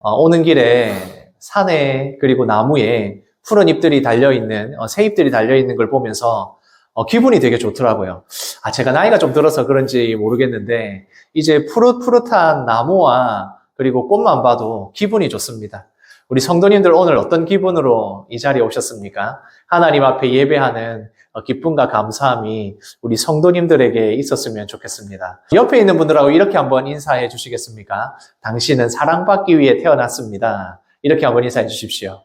오는 길에 산에 그리고 나무에 푸른 잎들이 달려있는, 새 잎들이 달려있는 걸 보면서 기분이 되게 좋더라고요. 제가 나이가 좀 들어서 그런지 모르겠는데 이제 푸릇푸릇한 나무와 그리고 꽃만 봐도 기분이 좋습니다. 우리 성도님들 오늘 어떤 기분으로 이 자리에 오셨습니까? 하나님 앞에 예배하는 기쁨과 감사함이 우리 성도님들에게 있었으면 좋겠습니다. 옆에 있는 분들하고 이렇게 한번 인사해 주시겠습니까? 당신은 사랑받기 위해 태어났습니다. 이렇게 한번 인사해 주십시오.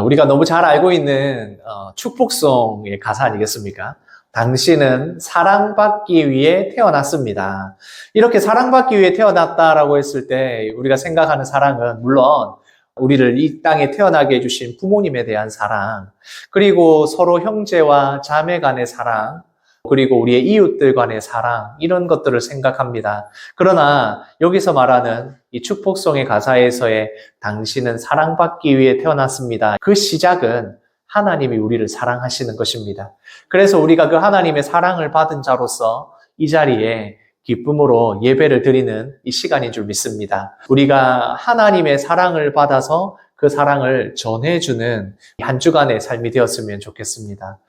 우리가 너무 잘 알고 있는 축복송의 가사 아니겠습니까? 당신은 사랑받기 위해 태어났습니다. 이렇게 사랑받기 위해 태어났다라고 했을 때 우리가 생각하는 사랑은 물론 우리를 이 땅에 태어나게 해주신 부모님에 대한 사랑, 그리고 서로 형제와 자매 간의 사랑, 그리고 우리의 이웃들 간의 사랑, 이런 것들을 생각합니다. 그러나 여기서 말하는 이 축복송의 가사에서의 당신은 사랑받기 위해 태어났습니다. 그 시작은 하나님이 우리를 사랑하시는 것입니다. 그래서 우리가 그 하나님의 사랑을 받은 자로서 이 자리에 기쁨으로 예배를 드리는 이 시간인 줄 믿습니다. 우리가 하나님의 사랑을 받아서 그 사랑을 전해주는 한 주간의 삶이 되었으면 좋겠습니다.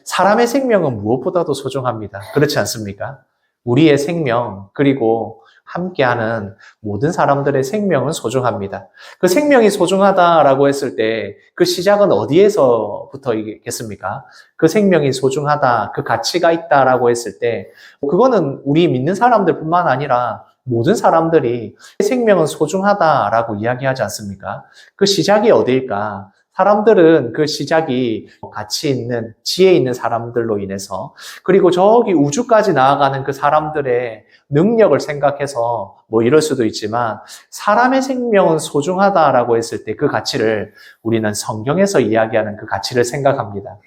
사람의 생명은 무엇보다도 소중합니다. 그렇지 않습니까? 우리의 생명, 그리고 함께하는 모든 사람들의 생명은 소중합니다. 그 생명이 소중하다라고 했을 때 그 시작은 어디에서부터이겠습니까? 그 생명이 소중하다, 그 가치가 있다라고 했을 때 그거는 우리 믿는 사람들뿐만 아니라 모든 사람들이 생명은 소중하다라고 이야기하지 않습니까? 그 시작이 어디일까? 사람들은 그 시작이 가치 있는, 지혜 있는 사람들로 인해서, 그리고 저기 우주까지 나아가는 그 사람들의 능력을 생각해서 이럴 수도 있지만, 사람의 생명은 소중하다라고 했을 때 그 가치를 우리는 성경에서 이야기하는 그 가치를 생각합니다.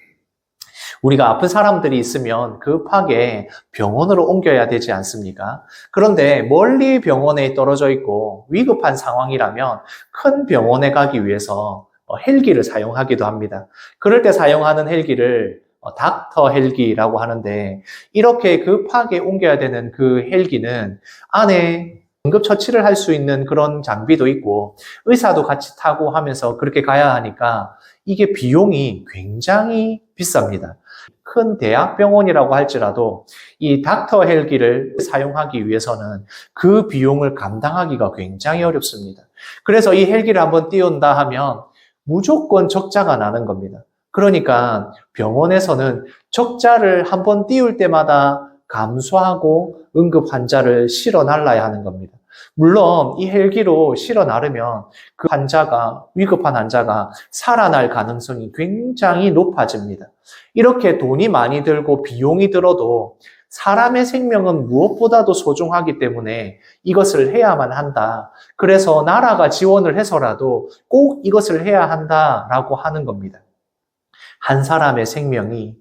우리가 아픈 사람들이 있으면 급하게 병원으로 옮겨야 되지 않습니까? 그런데 멀리 병원에 떨어져 있고 위급한 상황이라면 큰 병원에 가기 위해서 헬기를 사용하기도 합니다. 그럴 때 사용하는 헬기를 닥터 헬기라고 하는데, 이렇게 급하게 옮겨야 되는 그 헬기는 안에 응급처치를 할 수 있는 그런 장비도 있고 의사도 같이 타고 하면서 그렇게 가야 하니까 이게 비용이 굉장히 비쌉니다. 큰 대학병원이라고 할지라도 이 닥터 헬기를 사용하기 위해서는 그 비용을 감당하기가 굉장히 어렵습니다. 그래서 이 헬기를 한번 띄운다 하면 무조건 적자가 나는 겁니다. 그러니까 병원에서는 적자를 한번 띄울 때마다 감수하고 응급 환자를 실어 날라야 하는 겁니다. 물론 이 헬기로 실어 나르면 그 환자가, 위급한 환자가 살아날 가능성이 굉장히 높아집니다. 이렇게 돈이 많이 들고 비용이 들어도 사람의 생명은 무엇보다도 소중하기 때문에 이것을 해야만 한다. 그래서 나라가 지원을 해서라도 꼭 이것을 해야 한다라고 하는 겁니다. 한 사람의 생명이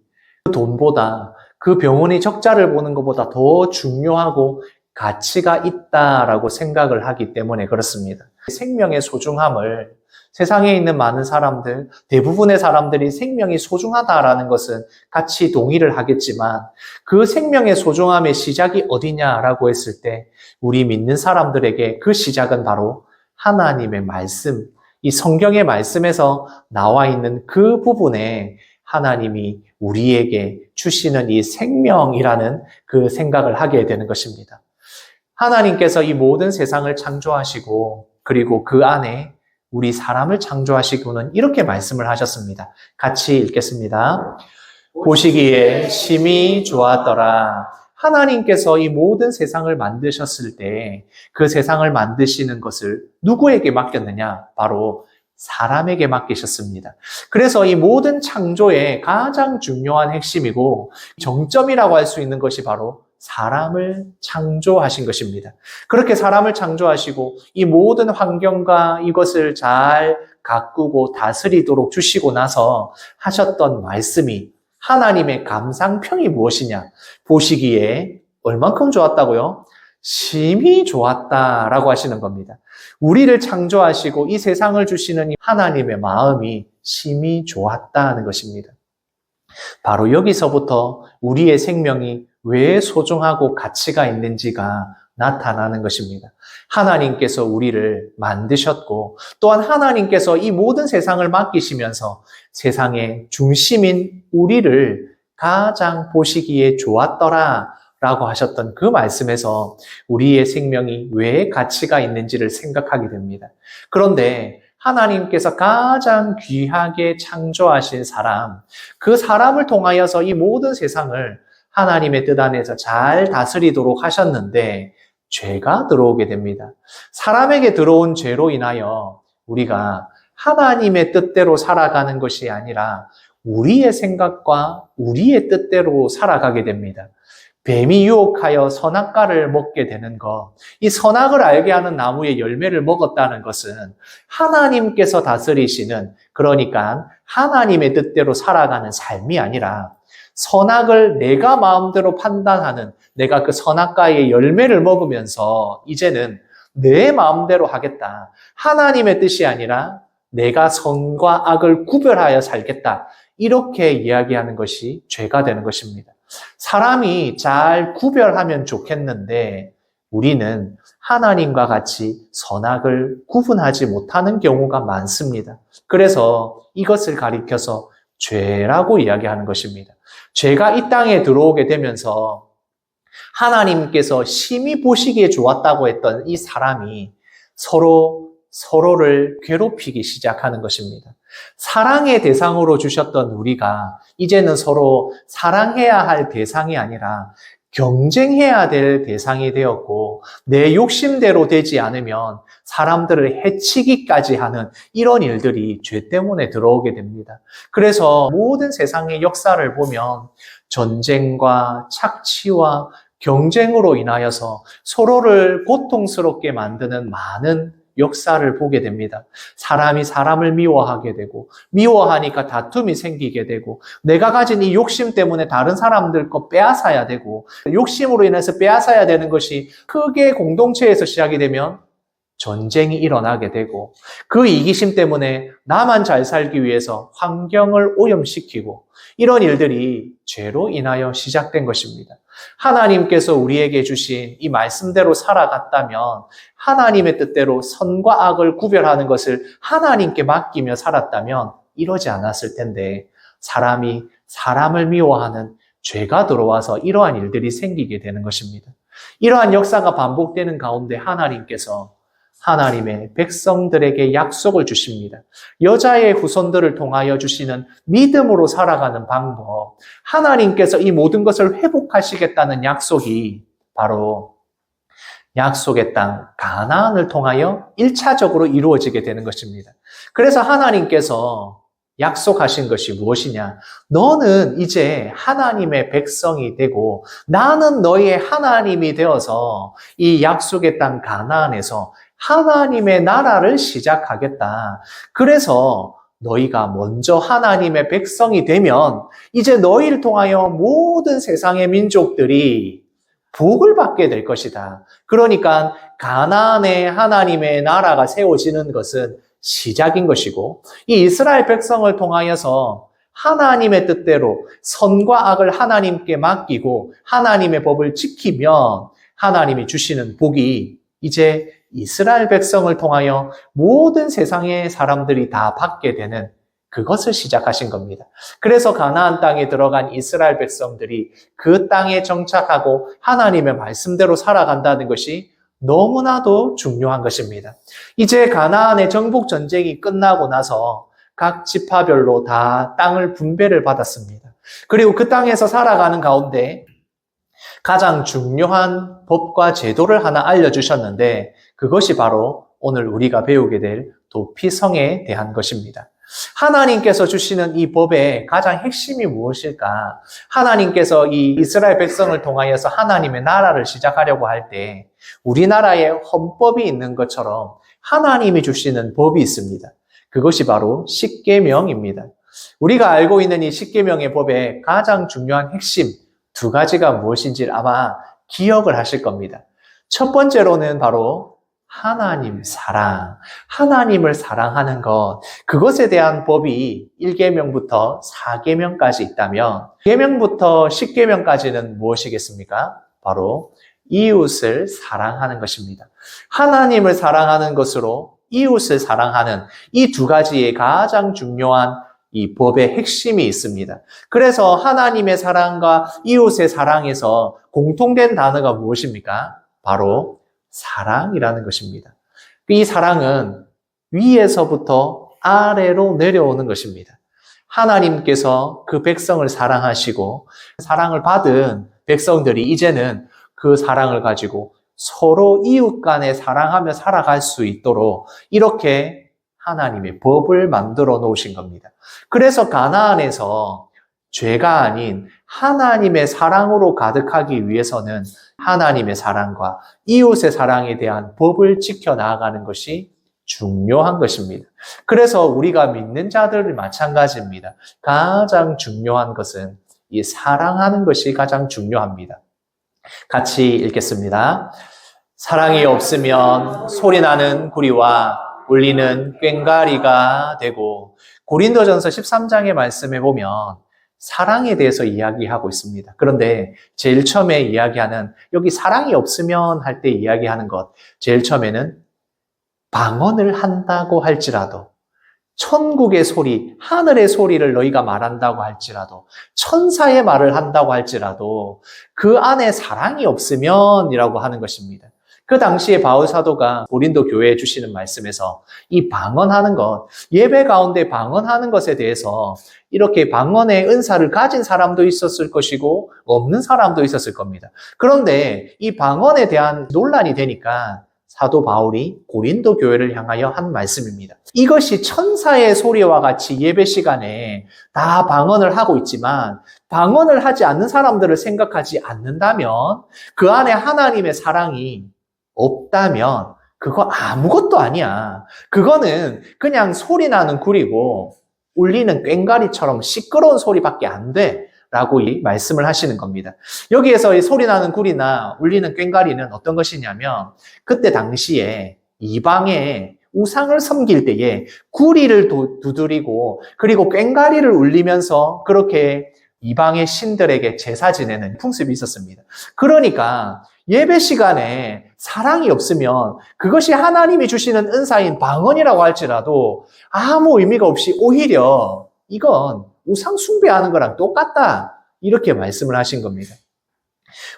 그 돈보다, 그 병원이 적자를 보는 것보다 더 중요하고 가치가 있다라고 생각을 하기 때문에 그렇습니다. 생명의 소중함을 세상에 있는 많은 사람들, 대부분의 사람들이 생명이 소중하다라는 것은 같이 동의를 하겠지만 그 생명의 소중함의 시작이 어디냐라고 했을 때 우리 믿는 사람들에게 그 시작은 바로 하나님의 말씀, 이 성경의 말씀에서 나와 있는 그 부분에 하나님이 우리에게 주시는 이 생명이라는 그 생각을 하게 되는 것입니다. 하나님께서 이 모든 세상을 창조하시고 그리고 그 안에 우리 사람을 창조하시고는 이렇게 말씀을 하셨습니다. 같이 읽겠습니다. 보시기에 심히 좋았더라. 하나님께서 이 모든 세상을 만드셨을 때 그 세상을 만드시는 것을 누구에게 맡겼느냐? 바로 사람에게 맡기셨습니다. 그래서 이 모든 창조의 가장 중요한 핵심이고 정점이라고 할 수 있는 것이 바로 사람을 창조하신 것입니다. 그렇게 사람을 창조하시고 이 모든 환경과 이것을 잘 가꾸고 다스리도록 주시고 나서 하셨던 말씀이 하나님의 감상평이 무엇이냐? 보시기에 얼만큼 좋았다고요? 심히 좋았다라고 하시는 겁니다. 우리를 창조하시고 이 세상을 주시는 하나님의 마음이 심히 좋았다는 것입니다. 바로 여기서부터 우리의 생명이 왜 소중하고 가치가 있는지가 나타나는 것입니다. 하나님께서 우리를 만드셨고 또한 하나님께서 이 모든 세상을 맡기시면서 세상의 중심인 우리를 가장 보시기에 좋았더라 라고 하셨던 그 말씀에서 우리의 생명이 왜 가치가 있는지를 생각하게 됩니다. 그런데 하나님께서 가장 귀하게 창조하신 사람, 그 사람을 통하여서 이 모든 세상을 하나님의 뜻 안에서 잘 다스리도록 하셨는데 죄가 들어오게 됩니다. 사람에게 들어온 죄로 인하여 우리가 하나님의 뜻대로 살아가는 것이 아니라 우리의 생각과 우리의 뜻대로 살아가게 됩니다. 뱀이 유혹하여 선악과를 먹게 되는 것, 이 선악을 알게 하는 나무의 열매를 먹었다는 것은 하나님께서 다스리시는, 그러니까 하나님의 뜻대로 살아가는 삶이 아니라 선악을 내가 마음대로 판단하는, 내가 그 선악과의 열매를 먹으면서 이제는 내 마음대로 하겠다. 하나님의 뜻이 아니라 내가 선과 악을 구별하여 살겠다. 이렇게 이야기하는 것이 죄가 되는 것입니다. 사람이 잘 구별하면 좋겠는데 우리는 하나님과 같이 선악을 구분하지 못하는 경우가 많습니다. 그래서 이것을 가리켜서 죄라고 이야기하는 것입니다. 죄가 이 땅에 들어오게 되면서 하나님께서 심히 보시기에 좋았다고 했던 이 사람이 서로를 괴롭히기 시작하는 것입니다. 사랑의 대상으로 주셨던 우리가 이제는 서로 사랑해야 할 대상이 아니라 경쟁해야 될 대상이 되었고, 내 욕심대로 되지 않으면 사람들을 해치기까지 하는 이런 일들이 죄 때문에 들어오게 됩니다. 그래서 모든 세상의 역사를 보면 전쟁과 착취와 경쟁으로 인하여서 서로를 고통스럽게 만드는 많은 역사를 보게 됩니다. 사람이 사람을 미워하게 되고, 미워하니까 다툼이 생기게 되고, 내가 가진 이 욕심 때문에 다른 사람들 거 빼앗아야 되고, 욕심으로 인해서 빼앗아야 되는 것이 크게 공동체에서 시작이 되면 전쟁이 일어나게 되고, 그 이기심 때문에 나만 잘 살기 위해서 환경을 오염시키고, 이런 일들이 죄로 인하여 시작된 것입니다. 하나님께서 우리에게 주신 이 말씀대로 살아갔다면 하나님의 뜻대로 선과 악을 구별하는 것을 하나님께 맡기며 살았다면 이러지 않았을 텐데 사람이 사람을 미워하는 죄가 들어와서 이러한 일들이 생기게 되는 것입니다. 이러한 역사가 반복되는 가운데 하나님께서 하나님의 백성들에게 약속을 주십니다. 여자의 후손들을 통하여 주시는 믿음으로 살아가는 방법, 하나님께서 이 모든 것을 회복하시겠다는 약속이 바로 약속의 땅 가나안을 통하여 1차적으로 이루어지게 되는 것입니다. 그래서 하나님께서 약속하신 것이 무엇이냐? 너는 이제 하나님의 백성이 되고 나는 너의 하나님이 되어서 이 약속의 땅 가나안에서 하나님의 나라를 시작하겠다. 그래서 너희가 먼저 하나님의 백성이 되면 이제 너희를 통하여 모든 세상의 민족들이 복을 받게 될 것이다. 그러니까 가나안에 하나님의 나라가 세워지는 것은 시작인 것이고, 이 이스라엘 백성을 통하여서 하나님의 뜻대로 선과 악을 하나님께 맡기고 하나님의 법을 지키면 하나님이 주시는 복이 이제 이스라엘 백성을 통하여 모든 세상의 사람들이 다 받게 되는 그것을 시작하신 겁니다. 그래서 가나안 땅에 들어간 이스라엘 백성들이 그 땅에 정착하고 하나님의 말씀대로 살아간다는 것이 너무나도 중요한 것입니다. 이제 가나안의 정복 전쟁이 끝나고 나서 각 지파별로 다 땅을 분배를 받았습니다. 그리고 그 땅에서 살아가는 가운데 가장 중요한 법과 제도를 하나 알려주셨는데 그것이 바로 오늘 우리가 배우게 될 도피성에 대한 것입니다. 하나님께서 주시는 이 법의 가장 핵심이 무엇일까? 하나님께서 이 이스라엘 백성을 통하여서 하나님의 나라를 시작하려고 할 때 우리나라에 헌법이 있는 것처럼 하나님이 주시는 법이 있습니다. 그것이 바로 십계명입니다. 우리가 알고 있는 이 십계명의 법의 가장 중요한 핵심 두 가지가 무엇인지 아마 기억을 하실 겁니다. 첫 번째로는 바로 하나님 사랑, 하나님을 사랑하는 것, 그것에 대한 법이 1계명부터 4계명까지 있다면 계명부터 10계명까지는 무엇이겠습니까? 바로 이웃을 사랑하는 것입니다. 하나님을 사랑하는 것으로 이웃을 사랑하는 이 두 가지의 가장 중요한 이 법의 핵심이 있습니다. 그래서 하나님의 사랑과 이웃의 사랑에서 공통된 단어가 무엇입니까? 바로 사랑이라는 것입니다. 이 사랑은 위에서부터 아래로 내려오는 것입니다. 하나님께서 그 백성을 사랑하시고 사랑을 받은 백성들이 이제는 그 사랑을 가지고 서로 이웃 간에 사랑하며 살아갈 수 있도록 이렇게 하나님의 법을 만들어 놓으신 겁니다. 그래서 가나안에서 죄가 아닌 하나님의 사랑으로 가득하기 위해서는 하나님의 사랑과 이웃의 사랑에 대한 법을 지켜나가는 것이 중요한 것입니다. 그래서 우리가 믿는 자들이 마찬가지입니다. 가장 중요한 것은 이 사랑하는 것이 가장 중요합니다. 같이 읽겠습니다. 사랑이 없으면 소리나는 구리와 울리는 꽹과리가 되고, 고린도전서 13장의 말씀에 보면 사랑에 대해서 이야기하고 있습니다. 그런데 제일 처음에 이야기하는, 여기 사랑이 없으면 할 때 이야기하는 것, 제일 처음에는 방언을 한다고 할지라도, 천국의 소리, 하늘의 소리를 너희가 말한다고 할지라도, 천사의 말을 한다고 할지라도 그 안에 사랑이 없으면 이라고 하는 것입니다. 그 당시에 바울 사도가 고린도 교회에 주시는 말씀에서 이 방언하는 것, 예배 가운데 방언하는 것에 대해서 이렇게 방언의 은사를 가진 사람도 있었을 것이고 없는 사람도 있었을 겁니다. 그런데 이 방언에 대한 논란이 되니까 사도 바울이 고린도 교회를 향하여 한 말씀입니다. 이것이 천사의 소리와 같이 예배 시간에 다 방언을 하고 있지만 방언을 하지 않는 사람들을 생각하지 않는다면, 그 안에 하나님의 사랑이 없다면 그거 아무것도 아니야. 그거는 그냥 소리 나는 구리고 울리는 꽹과리처럼 시끄러운 소리밖에 안 돼 라고 이 말씀을 하시는 겁니다. 여기에서 이 소리 나는 구리나 울리는 꽹과리는 어떤 것이냐면, 그때 당시에 이방에 우상을 섬길 때에 구리를 두드리고 그리고 꽹과리를 울리면서 그렇게 이방의 신들에게 제사 지내는 풍습이 있었습니다. 그러니까 예배 시간에 사랑이 없으면 그것이 하나님이 주시는 은사인 방언이라고 할지라도 아무 의미가 없이 오히려 이건 우상 숭배하는 거랑 똑같다, 이렇게 말씀을 하신 겁니다.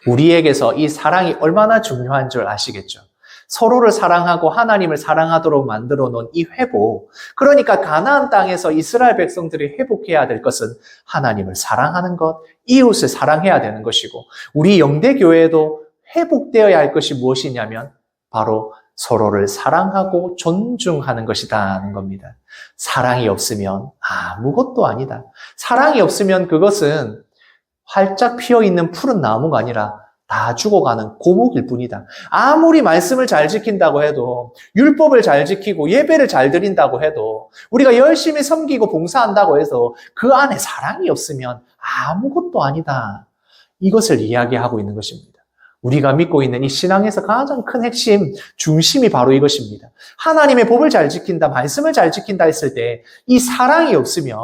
우리에게서 이 사랑이 얼마나 중요한 줄 아시겠죠? 서로를 사랑하고 하나님을 사랑하도록 만들어 놓은 이 회복, 그러니까 가나안 땅에서 이스라엘 백성들이 회복해야 될 것은 하나님을 사랑하는 것, 이웃을 사랑해야 되는 것이고, 우리 영대교회도 회복되어야 할 것이 무엇이냐면 바로 서로를 사랑하고 존중하는 것이라는 겁니다. 사랑이 없으면 아무것도 아니다. 사랑이 없으면 그것은 활짝 피어있는 푸른 나무가 아니라 다 죽어가는 고목일 뿐이다. 아무리 말씀을 잘 지킨다고 해도, 율법을 잘 지키고 예배를 잘 드린다고 해도, 우리가 열심히 섬기고 봉사한다고 해서 그 안에 사랑이 없으면 아무것도 아니다. 이것을 이야기하고 있는 것입니다. 우리가 믿고 있는 이 신앙에서 가장 큰 핵심, 중심이 바로 이것입니다. 하나님의 법을 잘 지킨다, 말씀을 잘 지킨다 했을 때 이 사랑이 없으면,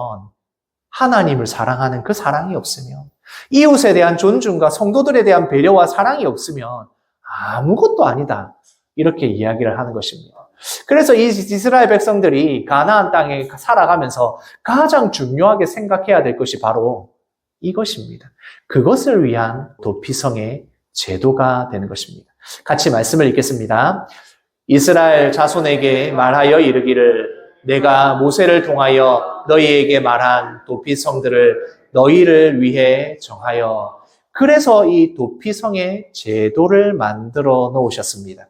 하나님을 사랑하는 그 사랑이 없으면, 이웃에 대한 존중과 성도들에 대한 배려와 사랑이 없으면 아무것도 아니다, 이렇게 이야기를 하는 것입니다. 그래서 이 이스라엘 백성들이 가나안 땅에 살아가면서 가장 중요하게 생각해야 될 것이 바로 이것입니다. 그것을 위한 도피성의 제도가 되는 것입니다. 같이 말씀을 읽겠습니다. 이스라엘 자손에게 말하여 이르기를, 내가 모세를 통하여 너희에게 말한 도피성들을 너희를 위해 정하여. 그래서 이 도피성의 제도를 만들어 놓으셨습니다.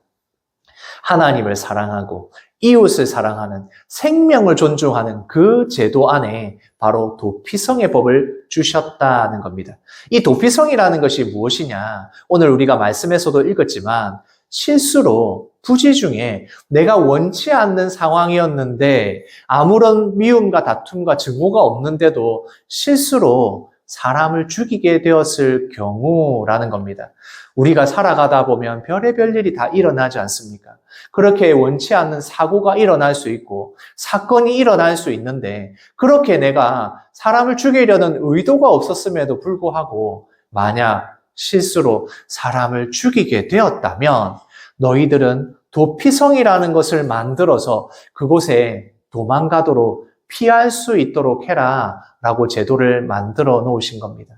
하나님을 사랑하고 이웃을 사랑하는, 생명을 존중하는 그 제도 안에 바로 도피성의 법을 주셨다는 겁니다. 이 도피성이라는 것이 무엇이냐? 오늘 우리가 말씀에서도 읽었지만 실수로 부지 중에 내가 원치 않는 상황이었는데, 아무런 미움과 다툼과 증오가 없는데도 실수로 사람을 죽이게 되었을 경우라는 겁니다. 우리가 살아가다 보면 별의별 일이 다 일어나지 않습니까? 그렇게 원치 않는 사고가 일어날 수 있고 사건이 일어날 수 있는데 그렇게 내가 사람을 죽이려는 의도가 없었음에도 불구하고 만약 실수로 사람을 죽이게 되었다면 너희들은 도피성이라는 것을 만들어서 그곳에 도망가도록 피할 수 있도록 해라 라고 제도를 만들어 놓으신 겁니다.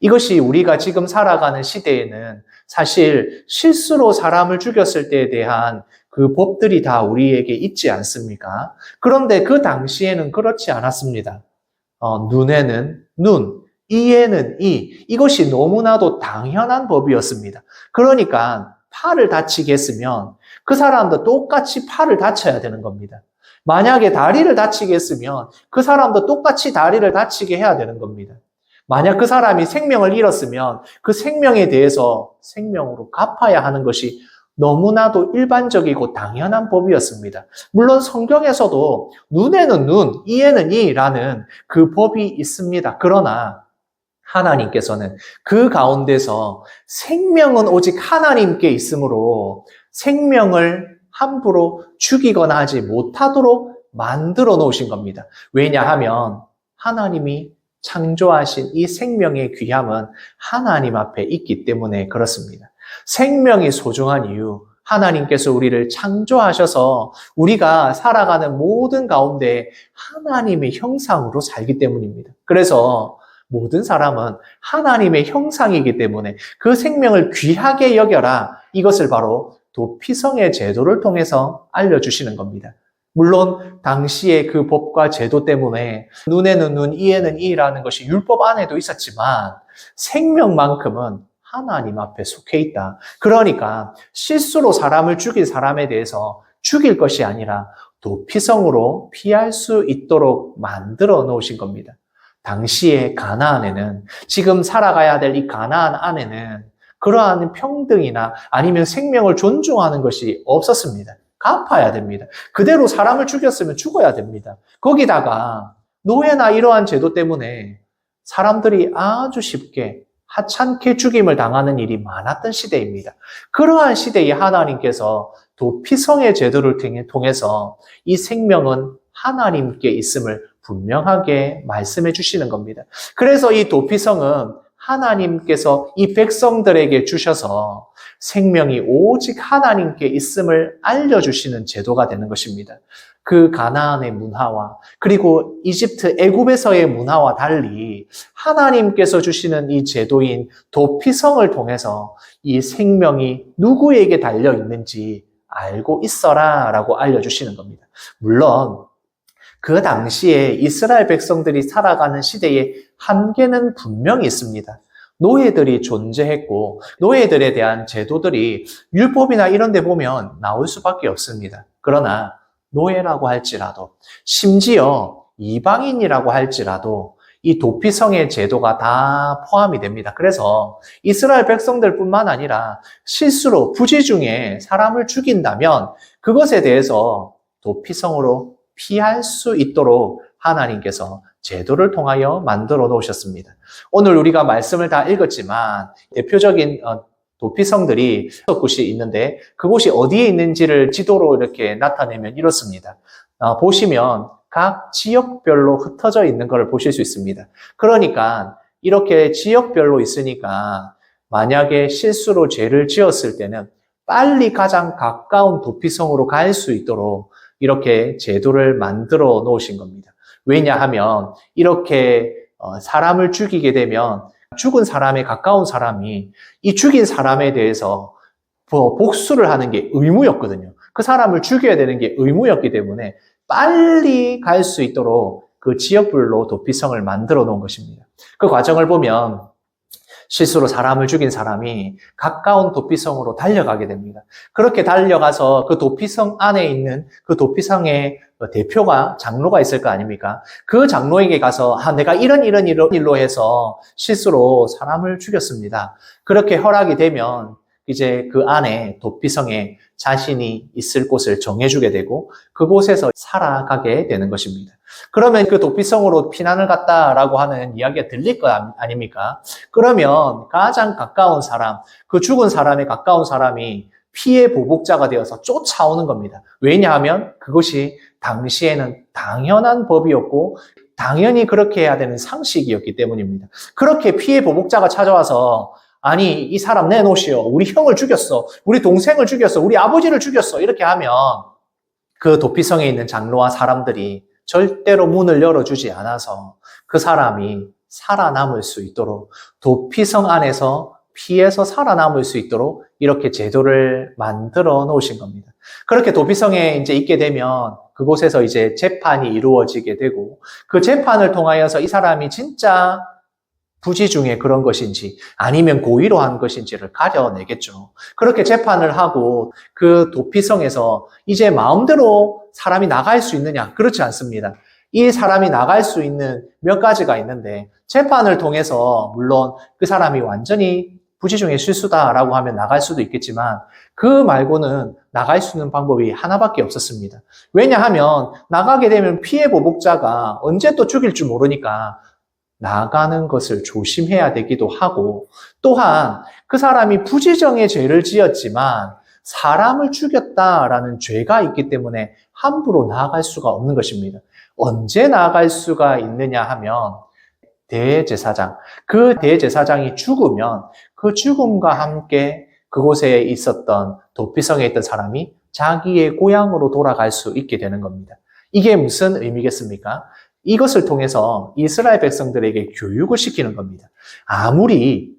이것이 우리가 지금 살아가는 시대에는 사실 실수로 사람을 죽였을 때에 대한 그 법들이 다 우리에게 있지 않습니까? 그런데 그 당시에는 그렇지 않았습니다. 눈에는 눈, 이에는 이. 이것이 너무나도 당연한 법이었습니다. 그러니까 팔을 다치게 했으면 그 사람도 똑같이 팔을 다쳐야 되는 겁니다. 만약에 다리를 다치게 했으면 그 사람도 똑같이 다리를 다치게 해야 되는 겁니다. 만약 그 사람이 생명을 잃었으면 그 생명에 대해서 생명으로 갚아야 하는 것이 너무나도 일반적이고 당연한 법이었습니다. 물론 성경에서도 눈에는 눈, 이에는 이라는 그 법이 있습니다. 그러나 하나님께서는 그 가운데서 생명은 오직 하나님께 있으므로 생명을 함부로 죽이거나 하지 못하도록 만들어 놓으신 겁니다. 왜냐하면 하나님이 창조하신 이 생명의 귀함은 하나님 앞에 있기 때문에 그렇습니다. 생명이 소중한 이유, 하나님께서 우리를 창조하셔서 우리가 살아가는 모든 가운데 하나님의 형상으로 살기 때문입니다. 그래서 모든 사람은 하나님의 형상이기 때문에 그 생명을 귀하게 여겨라. 이것을 바로 도피성의 제도를 통해서 알려주시는 겁니다. 물론 당시의 그 법과 제도 때문에 눈에는 눈, 이에는 이라는 것이 율법 안에도 있었지만 생명만큼은 하나님 앞에 속해 있다. 그러니까 실수로 사람을 죽일 사람에 대해서 죽일 것이 아니라 도피성으로 피할 수 있도록 만들어 놓으신 겁니다. 당시의 가나안에는 지금 살아가야 될 이 가나안 안에는 그러한 평등이나 아니면 생명을 존중하는 것이 없었습니다. 갚아야 됩니다. 그대로 사람을 죽였으면 죽어야 됩니다. 거기다가 노예나 이러한 제도 때문에 사람들이 아주 쉽게 하찮게 죽임을 당하는 일이 많았던 시대입니다. 그러한 시대에 하나님께서 도피성의 제도를 통해서 이 생명은 하나님께 있음을 분명하게 말씀해 주시는 겁니다. 그래서 이 도피성은 하나님께서 이 백성들에게 주셔서 생명이 오직 하나님께 있음을 알려주시는 제도가 되는 것입니다. 그 가나안의 문화와 그리고 이집트 애굽에서의 문화와 달리 하나님께서 주시는 이 제도인 도피성을 통해서 이 생명이 누구에게 달려 있는지 알고 있어라 라고 알려주시는 겁니다. 물론 그 당시에 이스라엘 백성들이 살아가는 시대의 한계는 분명히 있습니다. 노예들이 존재했고 노예들에 대한 제도들이 율법이나 이런 데 보면 나올 수밖에 없습니다. 그러나 노예라고 할지라도 심지어 이방인이라고 할지라도 이 도피성의 제도가 다 포함이 됩니다. 그래서 이스라엘 백성들뿐만 아니라 실수로 부지 중에 사람을 죽인다면 그것에 대해서 도피성으로 피할 수 있도록 하나님께서 제도를 통하여 만들어 놓으셨습니다. 오늘 우리가 말씀을 다 읽었지만 대표적인 도피성들이 6곳이 있는데 그곳이 어디에 있는지를 지도로 이렇게 나타내면 이렇습니다. 보시면 각 지역별로 흩어져 있는 것을 보실 수 있습니다. 그러니까 이렇게 지역별로 있으니까 만약에 실수로 죄를 지었을 때는 빨리 가장 가까운 도피성으로 갈 수 있도록 이렇게 제도를 만들어 놓으신 겁니다. 왜냐하면 이렇게 사람을 죽이게 되면 죽은 사람에 가까운 사람이 이 죽인 사람에 대해서 복수를 하는 게 의무였거든요. 그 사람을 죽여야 되는 게 의무였기 때문에 빨리 갈 수 있도록 그 지역별로 도피성을 만들어 놓은 것입니다. 그 과정을 보면 실수로 사람을 죽인 사람이 가까운 도피성으로 달려가게 됩니다. 그렇게 달려가서 그 도피성 안에 있는 그 도피성의 대표가 장로가 있을 거 아닙니까? 그 장로에게 가서 내가 이런 일로 해서 실수로 사람을 죽였습니다. 그렇게 허락이 되면 이제 그 안에 도피성에 자신이 있을 곳을 정해주게 되고 그곳에서 살아가게 되는 것입니다. 그러면 그 도피성으로 피난을 갔다라고 하는 이야기가 들릴 거 아닙니까? 그러면 가장 가까운 사람, 그 죽은 사람에 가까운 사람이 피해 보복자가 되어서 쫓아오는 겁니다. 왜냐하면 그것이 당시에는 당연한 법이었고 당연히 그렇게 해야 되는 상식이었기 때문입니다. 그렇게 피해 보복자가 찾아와서 아니 이 사람 내놓으시오. 우리 형을 죽였어. 우리 동생을 죽였어. 우리 아버지를 죽였어. 이렇게 하면 그 도피성에 있는 장로와 사람들이 절대로 문을 열어주지 않아서 그 사람이 살아남을 수 있도록 도피성 안에서 피해서 살아남을 수 있도록 이렇게 제도를 만들어 놓으신 겁니다. 그렇게 도피성에 이제 있게 되면 그곳에서 이제 재판이 이루어지게 되고 그 재판을 통하여서 이 사람이 진짜 부지 중에 그런 것인지 아니면 고의로 한 것인지를 가려내겠죠. 그렇게 재판을 하고 그 도피성에서 이제 마음대로 사람이 나갈 수 있느냐? 그렇지 않습니다. 이 사람이 나갈 수 있는 몇 가지가 있는데 재판을 통해서 물론 그 사람이 완전히 부지 중에 실수다라고 하면 나갈 수도 있겠지만 그 말고는 나갈 수 있는 방법이 하나밖에 없었습니다. 왜냐하면 나가게 되면 피해 보복자가 언제 또 죽일 줄 모르니까 나가는 것을 조심해야 되기도 하고 또한 그 사람이 부지정의 죄를 지었지만 사람을 죽였다라는 죄가 있기 때문에 함부로 나아갈 수가 없는 것입니다. 언제 나아갈 수가 있느냐 하면 대제사장, 그 대제사장이 죽으면 그 죽음과 함께 그곳에 있었던 도피성에 있던 사람이 자기의 고향으로 돌아갈 수 있게 되는 겁니다. 이게 무슨 의미겠습니까? 이것을 통해서 이스라엘 백성들에게 교육을 시키는 겁니다. 아무리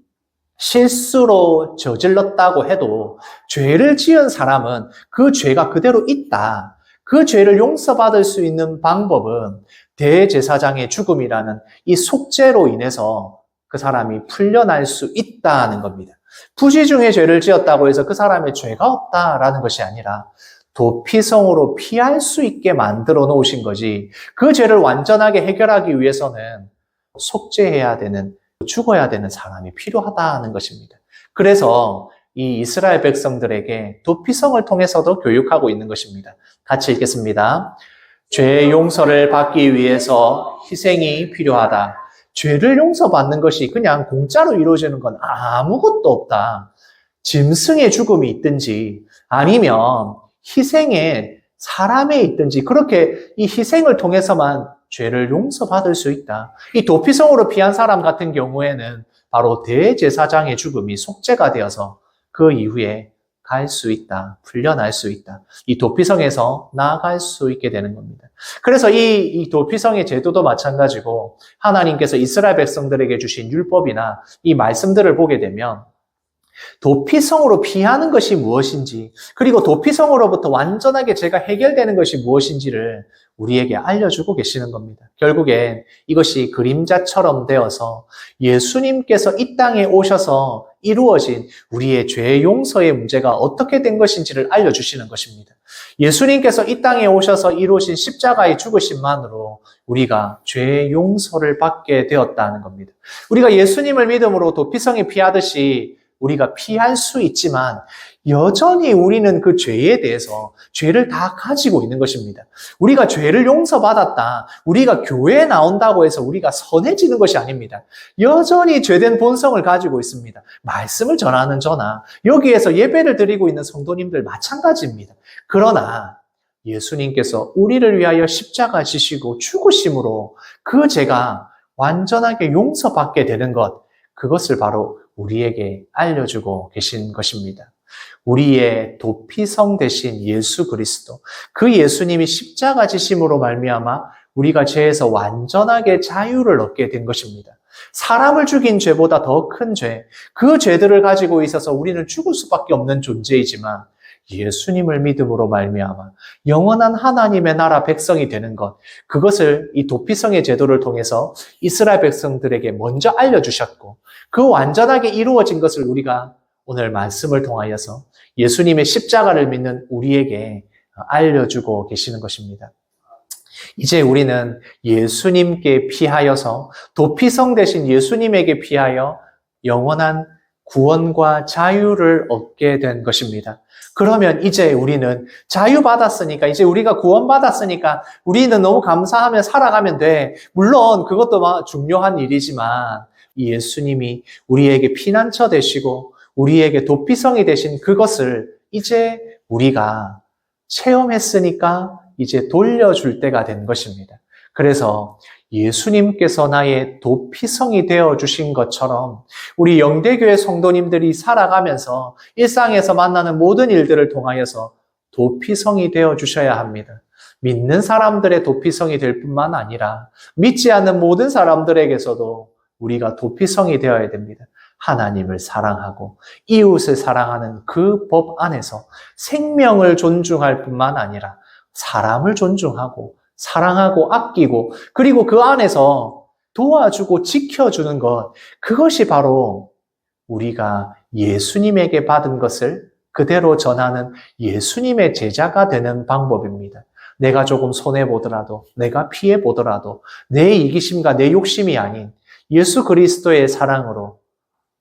실수로 저질렀다고 해도 죄를 지은 사람은 그 죄가 그대로 있다. 그 죄를 용서받을 수 있는 방법은 대제사장의 죽음이라는 이 속죄로 인해서 그 사람이 풀려날 수 있다는 겁니다. 부지 중에 죄를 지었다고 해서 그 사람의 죄가 없다라는 것이 아니라 도피성으로 피할 수 있게 만들어 놓으신 거지 그 죄를 완전하게 해결하기 위해서는 속죄해야 되는, 죽어야 되는 사람이 필요하다는 것입니다. 그래서 이 이스라엘 백성들에게 도피성을 통해서도 교육하고 있는 것입니다. 같이 읽겠습니다. 죄 용서를 받기 위해서 희생이 필요하다. 죄를 용서받는 것이 그냥 공짜로 이루어지는 건 아무것도 없다. 짐승의 죽음이 있든지 아니면 희생에 사람에 있든지 그렇게 이 희생을 통해서만 죄를 용서받을 수 있다. 이 도피성으로 피한 사람 같은 경우에는 바로 대제사장의 죽음이 속죄가 되어서 그 이후에 갈 수 있다. 풀려날 수 있다. 이 도피성에서 나아갈 수 있게 되는 겁니다. 그래서 이 도피성의 제도도 마찬가지고 하나님께서 이스라엘 백성들에게 주신 율법이나 이 말씀들을 보게 되면 도피성으로 피하는 것이 무엇인지 그리고 도피성으로부터 완전하게 죄가 해결되는 것이 무엇인지를 우리에게 알려주고 계시는 겁니다. 결국엔 이것이 그림자처럼 되어서 예수님께서 이 땅에 오셔서 이루어진 우리의 죄 용서의 문제가 어떻게 된 것인지를 알려주시는 것입니다. 예수님께서 이 땅에 오셔서 이루어진 십자가의 죽으심만으로 우리가 죄 용서를 받게 되었다는 겁니다. 우리가 예수님을 믿음으로 도피성에 피하듯이 우리가 피할 수 있지만 여전히 우리는 그 죄에 대해서 죄를 다 가지고 있는 것입니다. 우리가 죄를 용서받았다. 우리가 교회에 나온다고 해서 우리가 선해지는 것이 아닙니다. 여전히 죄된 본성을 가지고 있습니다. 말씀을 전하는 저나 여기에서 예배를 드리고 있는 성도님들 마찬가지입니다. 그러나 예수님께서 우리를 위하여 십자가 지시고 죽으심으로 그 죄가 완전하게 용서받게 되는 것, 그것을 바로 우리에게 알려주고 계신 것입니다. 우리의 도피성 되신 예수 그리스도, 그 예수님이 십자가 지심으로 말미암아 우리가 죄에서 완전하게 자유를 얻게 된 것입니다. 사람을 죽인 죄보다 더 큰 죄, 그 죄들을 가지고 있어서 우리는 죽을 수밖에 없는 존재이지만 예수님을 믿음으로 말미암아 영원한 하나님의 나라 백성이 되는 것, 그것을 이 도피성의 제도를 통해서 이스라엘 백성들에게 먼저 알려주셨고 그 완전하게 이루어진 것을 우리가 오늘 말씀을 통하여서 예수님의 십자가를 믿는 우리에게 알려주고 계시는 것입니다. 이제 우리는 예수님께 피하여서 도피성 대신 예수님에게 피하여 영원한 구원과 자유를 얻게 된 것입니다. 그러면 이제 우리는 자유받았으니까, 이제 우리가 구원받았으니까 우리는 너무 감사하며 살아가면 돼. 물론 그것도 중요한 일이지만 예수님이 우리에게 피난처 되시고 우리에게 도피성이 되신 그것을 이제 우리가 체험했으니까 이제 돌려줄 때가 된 것입니다. 그래서 예수님께서 나의 도피성이 되어주신 것처럼 우리 영대교회 성도님들이 살아가면서 일상에서 만나는 모든 일들을 통하여서 도피성이 되어주셔야 합니다. 믿는 사람들의 도피성이 될 뿐만 아니라 믿지 않는 모든 사람들에게서도 우리가 도피성이 되어야 됩니다. 하나님을 사랑하고 이웃을 사랑하는 그 법 안에서 생명을 존중할 뿐만 아니라 사람을 존중하고 사랑하고 아끼고 그리고 그 안에서 도와주고 지켜주는 것, 그것이 바로 우리가 예수님에게 받은 것을 그대로 전하는 예수님의 제자가 되는 방법입니다. 내가 조금 손해보더라도, 내가 피해보더라도 내 이기심과 내 욕심이 아닌 예수 그리스도의 사랑으로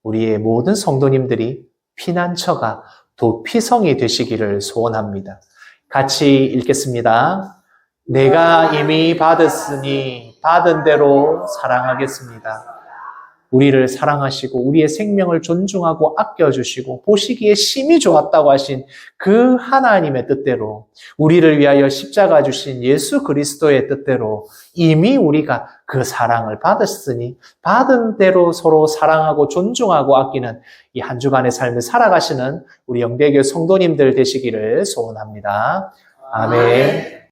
우리의 모든 성도님들이 피난처가 도피성이 되시기를 소원합니다. 같이 읽겠습니다. 내가 이미 받았으니 받은 대로 사랑하겠습니다. 우리를 사랑하시고 우리의 생명을 존중하고 아껴주시고 보시기에 심히 좋았다고 하신 그 하나님의 뜻대로 우리를 위하여 십자가 주신 예수 그리스도의 뜻대로 이미 우리가 그 사랑을 받았으니 받은 대로 서로 사랑하고 존중하고 아끼는 이 한 주간의 삶을 살아가시는 우리 영대교회 성도님들 되시기를 소원합니다. 아멘.